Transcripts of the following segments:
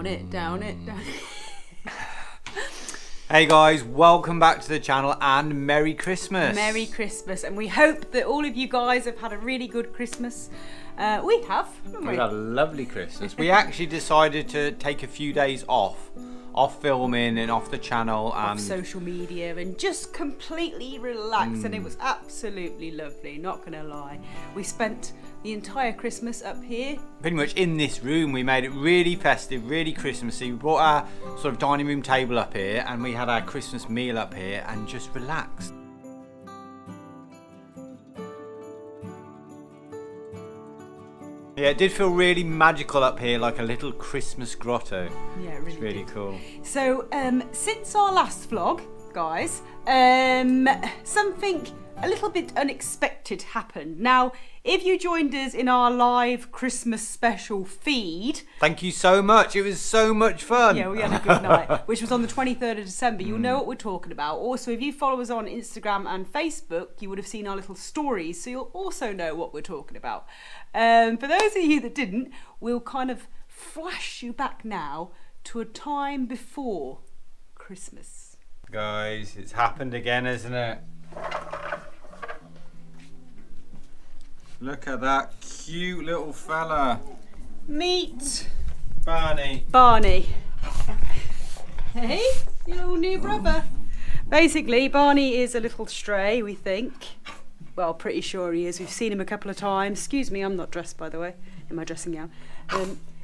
it, down it. Hey guys, welcome back to the channel and Merry Christmas. Merry Christmas, and we hope that all of you guys have had a really good Christmas. We have, haven't we? We had a lovely Christmas. We actually decided to take a few days off filming and off the channel and off social media and just completely relax, and it was absolutely lovely, not gonna lie. We spent the entire Christmas up here. Pretty much in this room. We made it really festive, really Christmassy. We brought our sort of dining room table up here and we had our Christmas meal up here and just relaxed. Yeah, it did feel really magical up here, like a little Christmas grotto. Yeah, it really, it's really cool. So, since our last vlog, guys, something a little bit unexpected happened. Now, if you joined us in our live Christmas special feed... Thank you so much. It was so much fun. Yeah, we had a good night, which was on the 23rd of December. You'll know what we're talking about. Also, if you follow us on Instagram and Facebook, you would have seen our little stories, so you'll also know what we're talking about. For those of you that didn't, we'll kind of flash you back now to a time before Christmas. Guys, it's happened again, isn't it? Look at that cute little fella. Meet Barney. Barney. Hey, your little new brother. Basically, Barney is a little stray, we think. Well, pretty sure he is. We've seen him a couple of times. Excuse me, I'm not dressed, by the way, in my dressing gown.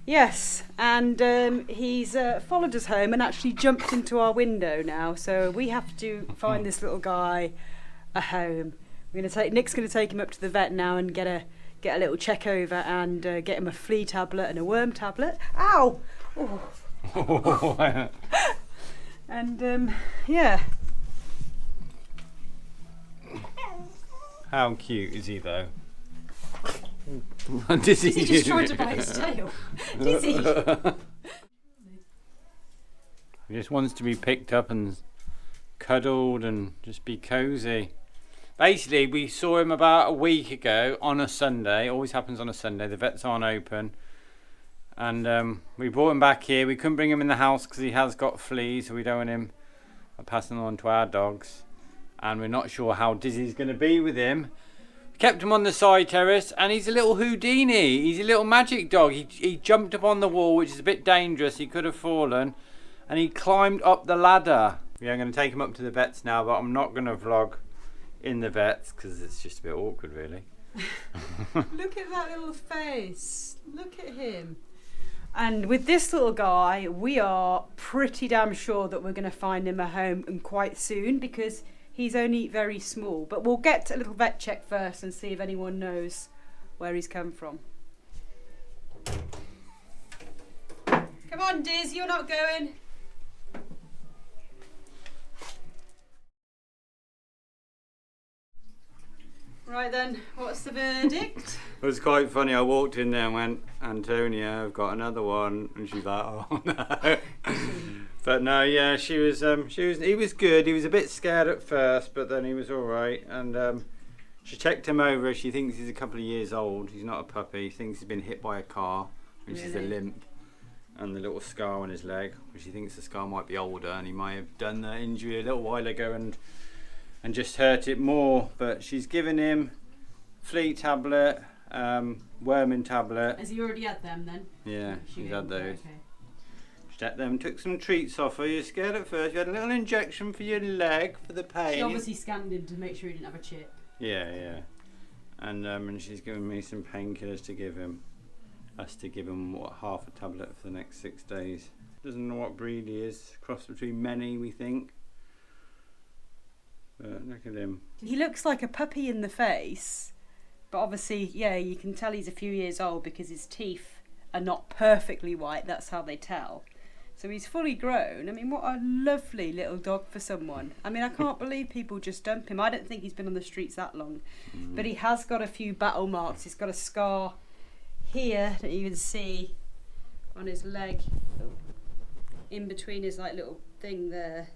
Yes, and he's followed us home and actually jumped into our window now. So we have to find this little guy a home. Nick's going to take him up to the vet now and get a little check over and get him a flea tablet and a worm tablet. Ow! Oh. And yeah. How cute is he though? Dizzee just tried to bite his tail. Dizzee! He just wants to be picked up and cuddled and just be cozy. Basically, we saw him about a week ago on a Sunday. Always happens on a Sunday. The vets aren't open. And we brought him back here. We couldn't bring him in the house because he has got fleas, so we don't want him passing on to our dogs. And we're not sure how Dizzy's going to be with him. We kept him on the side terrace, and he's a little Houdini. He's a little magic dog. He jumped up on the wall, which is a bit dangerous. He could have fallen. And he climbed up the ladder. Yeah, I'm going to take him up to the vets now, but I'm not going to vlog in the vets because it's just a bit awkward, really. Look at that little face. Look at him. And with this little guy, we are pretty damn sure that we're going to find him a home and quite soon because he's only very small. But we'll get a little vet check first and see if anyone knows where he's come from. Come on, Diz, you're not going. Right then, what's the verdict? It was quite funny. I walked in there and went, Antonia, I've got another one, and she's like, oh no. But no, yeah, he was good. He was a bit scared at first, but then he was all right. And she checked him over. She thinks he's a couple of years old. He's not a puppy. She thinks he's been hit by a car, which is a limp, and the little scar on his leg, which she thinks the scar might be older, and he might have done the injury a little while ago and just hurt it more. But she's given him flea tablet, worming tablet. Has he already had them then? Yeah, he's had those. Okay. She had them, took some treats off her. You were scared at first. You had a little injection for your leg for the pain. She obviously scanned him to make sure he didn't have a chip. Yeah. And she's given me some painkillers to give him. Us to give him half a tablet for the next 6 days. Doesn't know what breed he is. Cross between many, we think. But look at him. He looks like a puppy in the face, but obviously, yeah, you can tell he's a few years old because his teeth are not perfectly white. That's how they tell. So he's fully grown. I mean, what a lovely little dog for someone. I mean, I can't believe people just dump him. I don't think he's been on the streets that long. But he has got a few battle marks. He's got a scar here that you can see on his leg. In between his like little thing there.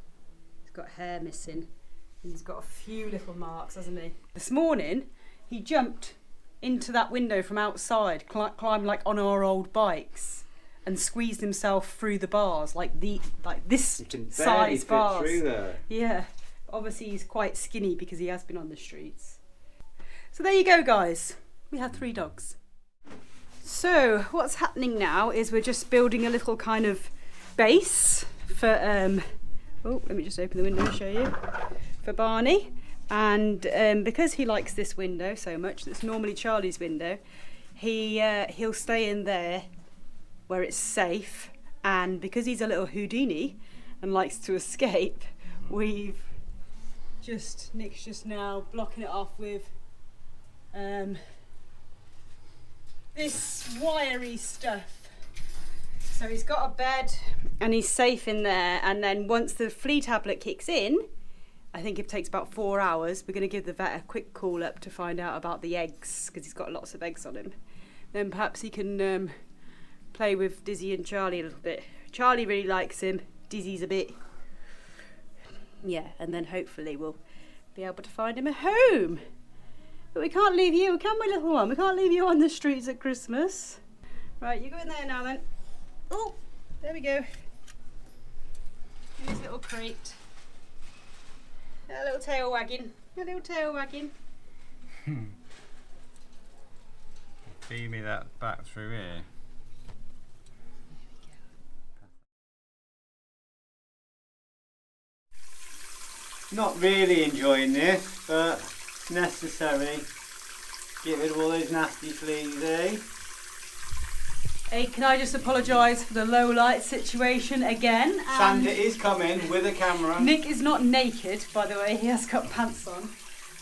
He's got hair missing. And he's got a few little marks, hasn't he? This morning, he jumped into that window from outside, climbed like on our old bikes. and squeezed himself through the bars, like this size fit bars. through there. Yeah, obviously he's quite skinny because he has been on the streets. So there you go, guys. We have 3 dogs. So what's happening now is we're just building a little kind of base for oh, let me just open the window and show you, for Barney. And because he likes this window so much, that's normally Charlie's window, he'll stay in there where it's safe. And because he's a little Houdini and likes to escape, Nick's just now blocking it off with this wiry stuff. So he's got a bed and he's safe in there, and then once the flea tablet kicks in, I think it takes about 4 hours, we're going to give the vet a quick call up to find out about the eggs, because he's got lots of eggs on him. Then perhaps he can play with Dizzee and Charlie a little bit. Charlie really likes him, Dizzy's a bit, yeah, and then hopefully we'll be able to find him a home. But we can't leave you, can we, little one? We can't leave you on the streets at Christmas. Right, you go in there now then. Oh, there we go. In his little crate. A little tail wagging. A little tail wagging. Feed me that back through here. Not really enjoying this, but it's necessary. Get rid of all those nasty fleas, eh? Hey, can I just apologise for the low light situation again? Santa is coming with a camera. Nick is not naked, by the way, he has got pants on.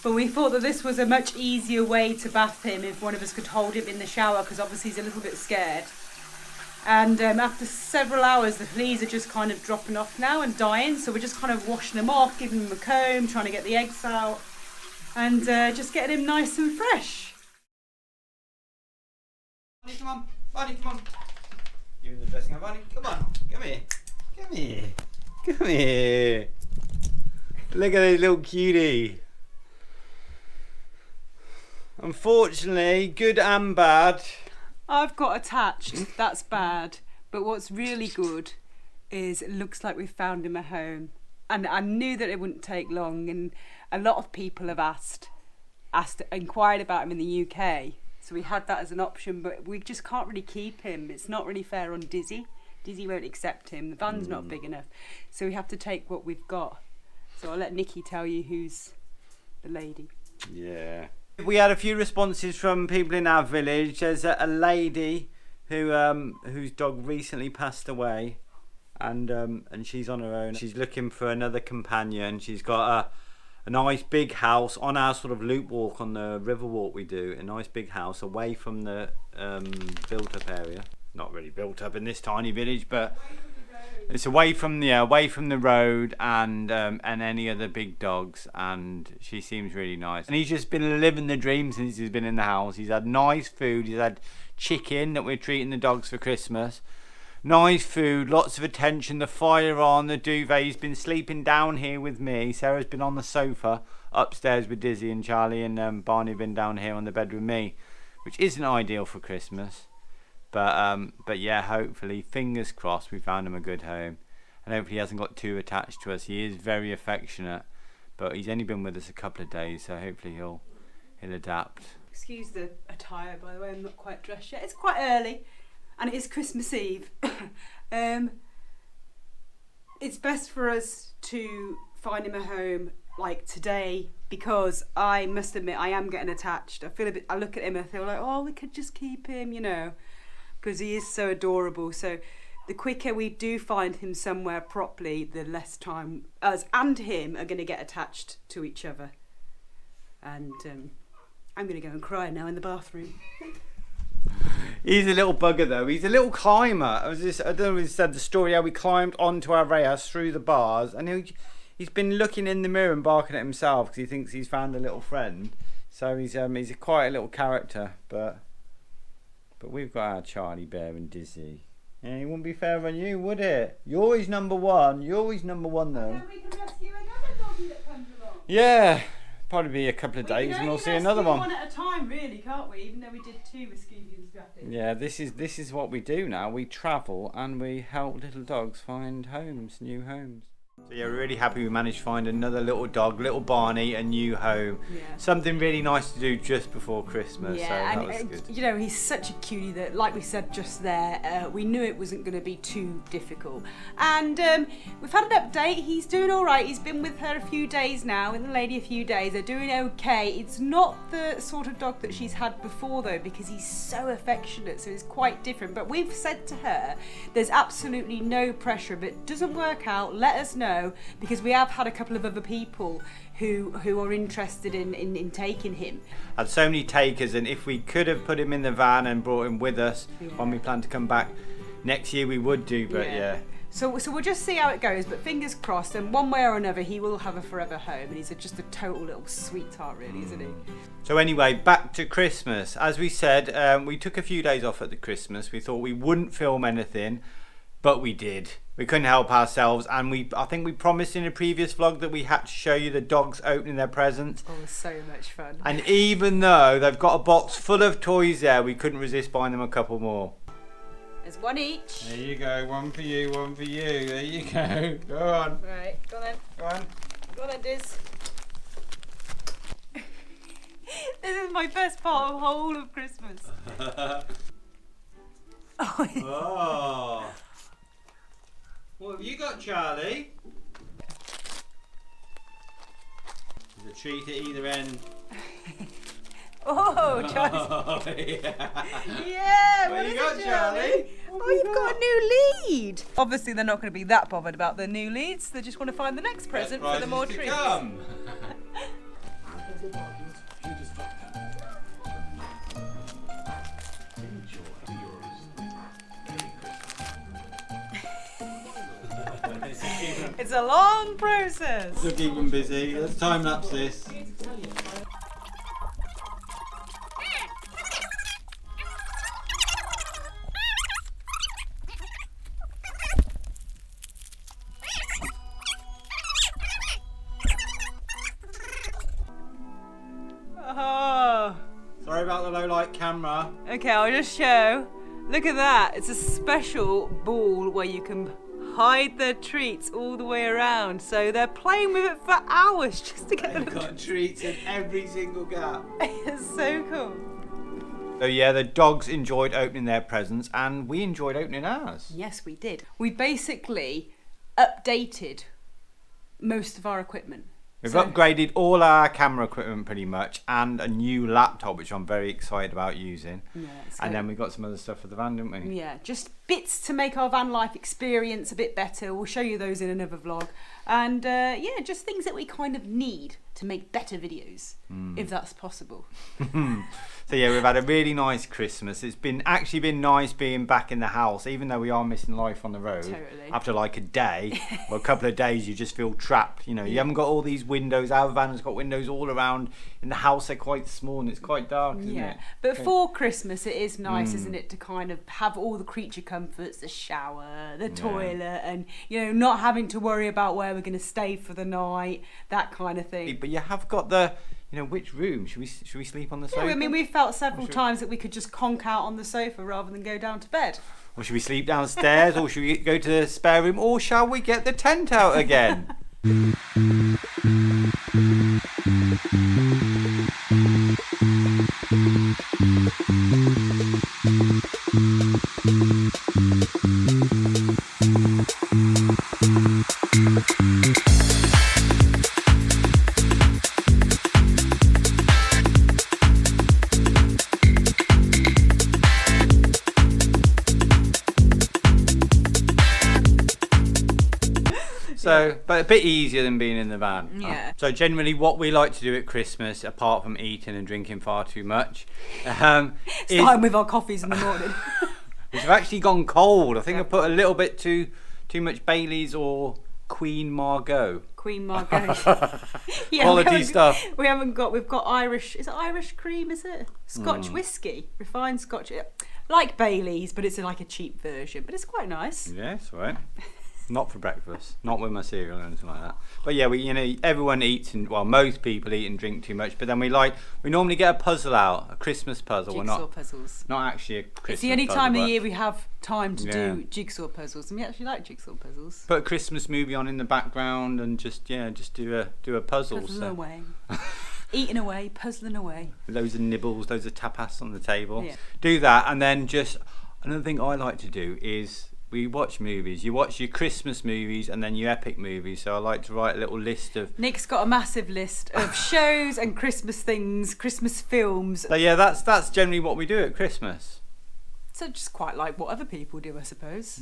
But we thought that this was a much easier way to bath him if one of us could hold him in the shower, because obviously he's a little bit scared. And after several hours, the fleas are just kind of dropping off now and dying, so we're just kind of washing them off, giving them a comb, trying to get the eggs out, and just getting him nice and fresh. Barney, come on. Barney, come on. You're in the dressing room, Barney. Come on. Come here. Come here. Come here. Look at this little cutie. Unfortunately, good and bad. I've got attached, that's bad. But what's really good is it looks like we've found him a home. And I knew that it wouldn't take long, and a lot of people have inquired about him in the UK. So we had that as an option, but we just can't really keep him. It's not really fair on Dizzee. Dizzee won't accept him. The van's not big enough. So we have to take what we've got. So I'll let Nikki tell you who's the lady. Yeah. We had a few responses from people in our village. There's a lady whose dog recently passed away, and she's on her own. She's looking for another companion. She's got a nice big house on our sort of loop walk on the river walk we do. A nice big house away from the built up area. Not really built up in this tiny village, but it's away from the road and any other big dogs. And she seems really nice. And he's just been living the dream since he's been in the house. He's had nice food. He's had chicken that we're treating the dogs for Christmas. Nice food, lots of attention, the fire on, the duvet. He's been sleeping down here with me. Sarah's been on the sofa upstairs with Dizzee and Charlie, and Barney been down here on the bed with me, which isn't ideal for Christmas. But yeah, hopefully, fingers crossed, we found him a good home. And hopefully he hasn't got too attached to us. He is very affectionate, but he's only been with us a couple of days, so hopefully he'll adapt. Excuse the attire, by the way, I'm not quite dressed yet. It's quite early. And it is Christmas Eve. It's best for us to find him a home like today, because I must admit I am getting attached. I look at him and I feel like, oh, we could just keep him, you know, because he is so adorable. So the quicker we do find him somewhere properly, the less time us and him are going to get attached to each other. And I'm going to go and cry now in the bathroom. He's a little bugger though. He's a little climber. I don't know if he said the story how we climbed onto our rails through the bars, and he's been looking in the mirror and barking at himself because he thinks he's found a little friend. So he's quite a little character, but we've got our Charlie Bear and Dizzee. Yeah, it wouldn't be fair on you, would it? You're always number one. You're always number one though. Then we can rescue another doggy that comes along. Yeah, probably be a couple of We days can and we'll only see another rescue one. one at a time, really, can't we? Even though we did 2 rescues and scrapping. Yeah, this is what we do now. We travel and we help little dogs find homes, new homes. So yeah, we're really happy we managed to find another little dog, little Barney, a new home. Yeah. Something really nice to do just before Christmas. Yeah, so that and was good. you know, he's such a cutie that, like we said just there, we knew it wasn't going to be too difficult. And we've had an update. He's doing all right. He's been with her a few days now, with the lady a few days. They're doing okay. It's not the sort of dog that she's had before, though, because he's so affectionate, so it's quite different. But we've said to her, there's absolutely no pressure. If it doesn't work out, let us know, because we have had a couple of other people who are interested in taking him. Had so many takers, and if we could have put him in the van and brought him with us when we plan to come back next year, we would do, but yeah. So we'll just see how it goes, but fingers crossed, and one way or another he will have a forever home, and he's just a total little sweetheart, really, isn't he? So anyway, back to Christmas. As we said, we took a few days off at the Christmas. We thought we wouldn't film anything, but we did. We couldn't help ourselves, and I think we promised in a previous vlog that we had to show you the dogs opening their presents. Oh, it was so much fun. And even though they've got a box full of toys there, we couldn't resist buying them a couple more. There's one each. There you go, one for you, one for you. There you go. Go on. Right, go on then. Go on. Go on then, Diz. This is my best part of whole of Christmas. Oh. What have you got, Charlie? There's a treat at either end. Oh, Charlie. Oh, yeah. Yeah, What what you is got, it, Charlie? Oh, you've got a new lead. Obviously, they're not going to be that bothered about their new leads. They just want to find the next present for the more treats. Come. It's a long process. So keep them busy. Let's time lapse this. Oh. Sorry about the low light camera. Okay, I'll just show. Look at that. It's a special ball where you can hide their treats all the way around. So they're playing with it for hours just to get They've them. got treats in every single gap. It's so cool. So yeah, the dogs enjoyed opening their presents and we enjoyed opening ours. Yes, we did. We basically updated most of our equipment. We've upgraded all our camera equipment pretty much, and a new laptop, which I'm very excited about using. Yeah, And then we got some other stuff for the van, didn't we? Yeah, just bits to make our van life experience a bit better. We'll show you those in another vlog. And yeah, just things that we kind of need to make better videos, if that's possible. So yeah, we've had a really nice Christmas. It's actually been nice being back in the house, even though we are missing life on the road. Totally. After like a day or a couple of days, you just feel trapped. You know, you haven't got all these windows. Our van has got windows all around. In the house, they're quite small and it's quite dark, isn't it? But for Christmas, it is nice, isn't it, to kind of have all the creature comforts, the shower, the toilet, and, you know, not having to worry about where we're going to stay for the night, that kind of thing. But you have got the, you know, which room? Should we sleep on the sofa? I mean, we felt several times that we could just conk out on the sofa rather than go down to bed. Or should we sleep downstairs? Or should we go to the spare room? Or shall we get the tent out again? So, but a bit easier than being in the van. Yeah. So generally what we like to do at Christmas, apart from eating and drinking far too much, is Starting with our coffees in the morning. we've actually gone cold. I think I put a little bit too much Baileys or Queen Margot. Queen Margot. Quality stuff. We've got Irish, is it Irish cream, is it? Scotch whiskey, refined Scotch. Like Baileys, but it's like a cheap version, but it's quite nice. Yes, right. Not for breakfast. Not with my cereal or anything like that. But yeah, everyone eats and most people eat and drink too much. But then we normally get a puzzle out, a Christmas puzzle. Jigsaw puzzles. Not actually a Christmas. It's the only puzzle, time of the year we have time to do jigsaw puzzles, and we actually like jigsaw puzzles. Put a Christmas movie on in the background and just do a puzzle. Puzzling away. Eating away, puzzling away. Loads of nibbles, loads of tapas on the table. Yeah. Do that, and then just another thing I like to do is we watch movies. You watch your Christmas movies and then your epic movies. So I like to write a little list of. Nick's got a massive list of shows and Christmas things, Christmas films. So yeah, that's generally what we do at Christmas. So just quite like what other people do, I suppose.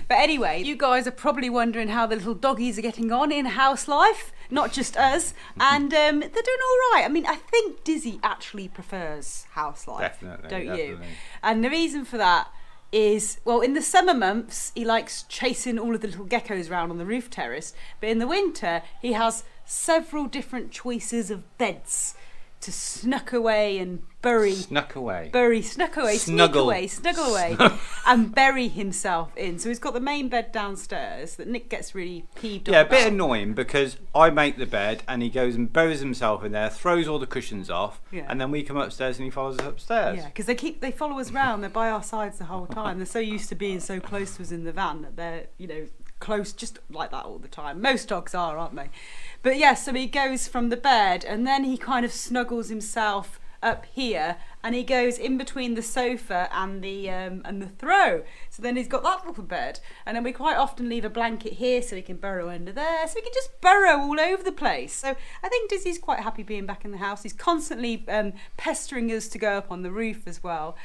But anyway, you guys are probably wondering how the little doggies are getting on in house life, not just us. And they're doing all right. I mean, I think Dizzee actually prefers house life. Definitely. Don't you? And the reason for that is, well, in the summer months, he likes chasing all of the little geckos around on the roof terrace. But in the winter, he has several different choices of beds to snuggle away and snuggle away and bury himself in. So he's got the main bed downstairs that Nick gets really peeved off Yeah, a about. bit annoying because I make the bed and he goes and buries himself in there, throws all the cushions off, and then we come upstairs and he follows us upstairs. Yeah, because they follow us round. They're by our sides the whole time. They're so used to being so close to us in the van that they're, close just like that all the time. Most dogs are, aren't they? But yeah, so he goes from the bed and then he kind of snuggles himself up here and he goes in between the sofa and the throw. So then he's got that little bed, and then we quite often leave a blanket here so he can burrow under there, so he can just burrow all over the place. So I think Dizzee's quite happy being back in the house. He's constantly pestering us to go up on the roof as well.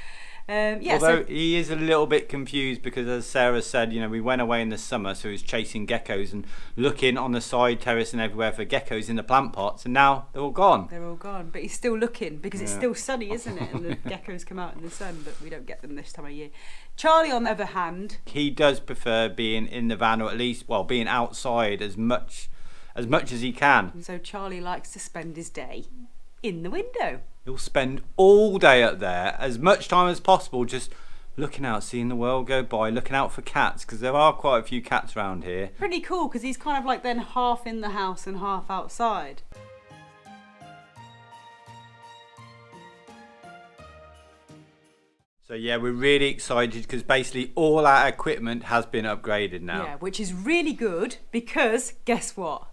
Although he is a little bit confused because, as Sarah said, we went away in the summer, so he was chasing geckos and looking on the side terrace and everywhere for geckos in the plant pots, and now they're all gone. They're all gone, but he's still looking because it's still sunny, isn't it? And the geckos come out in the sun, but we don't get them this time of year. Charlie, on the other hand, he does prefer being in the van, or at least, being outside as much as he can. So Charlie likes to spend his day in the window. He'll spend all day up there, as much time as possible, just looking out, seeing the world go by, looking out for cats, because there are quite a few cats around here. Pretty cool, because he's kind of like then half in the house and half outside. So yeah, we're really excited because basically all our equipment has been upgraded now. Yeah, which is really good because guess what?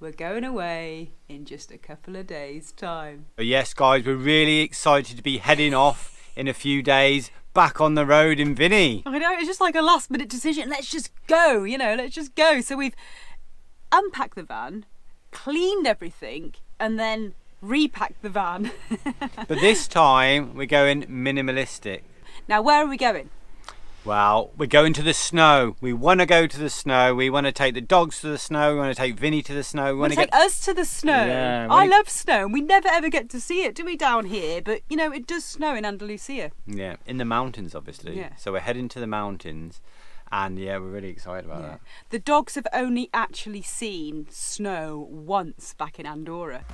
We're going away in just a couple of days' time. But yes, guys, we're really excited to be heading off in a few days back on the road in Vinny. I know, it's just like a last minute decision. Let's just go, let's just go. So we've unpacked the van, cleaned everything, and then repacked the van. But this time we're going minimalistic. Now, where are we going? Well, we're going to the snow. We want to go to the snow. We want to take the dogs to the snow. We want to take Vinny to the snow. We want to take us to the snow. Yeah, I love snow, and we never ever get to see it, do we, down here? But, it does snow in Andalusia. Yeah, in the mountains, obviously. Yeah. So we're heading to the mountains, and yeah, we're really excited about that. The dogs have only actually seen snow once back in Andorra.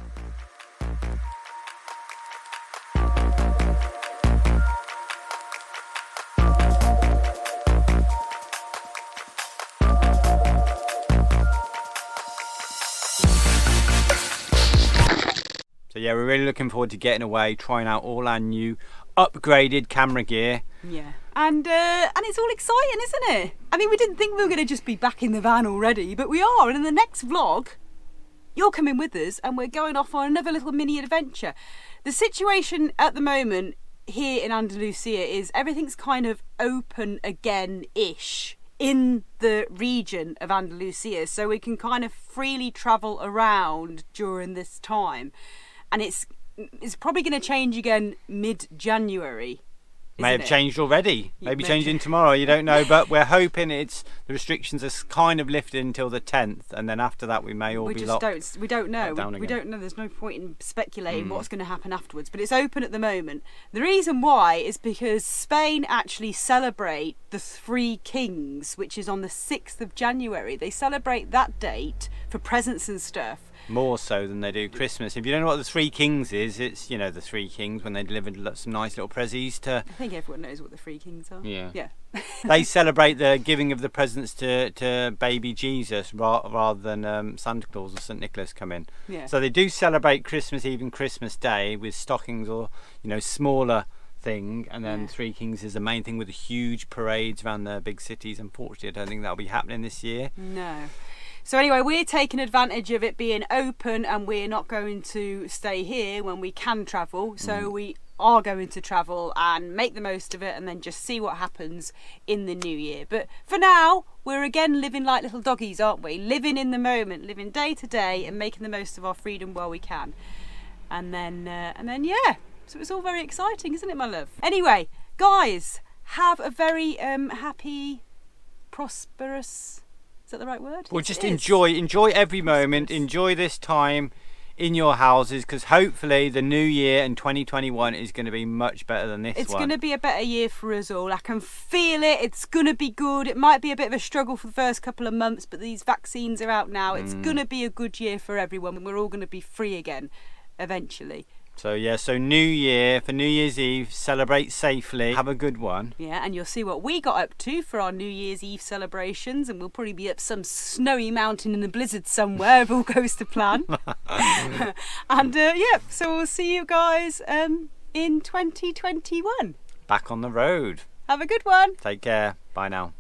So yeah, we're really looking forward to getting away, trying out all our new upgraded camera gear. Yeah. And it's all exciting, isn't it? I mean, we didn't think we were going to just be back in the van already, but we are. And in the next vlog, you're coming with us and we're going off on another little mini adventure. The situation at the moment here in Andalusia is everything's kind of open again-ish in the region of Andalusia, so we can kind of freely travel around during this time. And it's probably going to change again mid-January. May have changed already. Maybe changing tomorrow. You don't know, but we're hoping the restrictions are kind of lifted until the 10th, and then after that we may all be locked. We don't know. We don't know. There's no point in speculating what's going to happen afterwards. But it's open at the moment. The reason why is because Spain actually celebrate the Three Kings, which is on the 6th of January. They celebrate that date for presents and stuff. more so than they do Christmas. If you don't know what the Three Kings is, it's, you know, the Three Kings when they delivered some nice little prezzies to. I think everyone knows what the Three Kings are. Yeah. Yeah. They celebrate the giving of the presents to baby Jesus rather than Santa Claus or St Nicholas come in. Yeah. So they do celebrate Christmas Eve and Christmas Day with stockings or, you know, smaller thing, and then Three Kings is the main thing with the huge parades around the big cities. Unfortunately, I don't think that'll be happening this year. No. So anyway, we're taking advantage of it being open, and we're not going to stay here when we can travel. So we are going to travel and make the most of it, and then just see what happens in the new year. But for now, we're again living like little doggies, aren't we? Living in the moment, living day to day, and making the most of our freedom while we can. And then yeah. So it's all very exciting, isn't it, my love? Anyway, guys, have a very happy, prosperous. Is that the right word? Well, just enjoy every moment, enjoy this time in your houses, because hopefully the new year in 2021 is going to be much better than this one. It's going to be a better year for us all. I can feel it. It's going to be good. It might be a bit of a struggle for the first couple of months, but these vaccines are out now. It's going to be a good year for everyone, and we're all going to be free again eventually. So yeah, so New Year, for New Year's Eve, celebrate safely, have a good one. Yeah, and you'll see what we got up to for our New Year's Eve celebrations, and we'll probably be up some snowy mountain in a blizzard somewhere if all goes to plan. And yeah, so we'll see you guys in 2021. Back on the road. Have a good one. Take care. Bye now.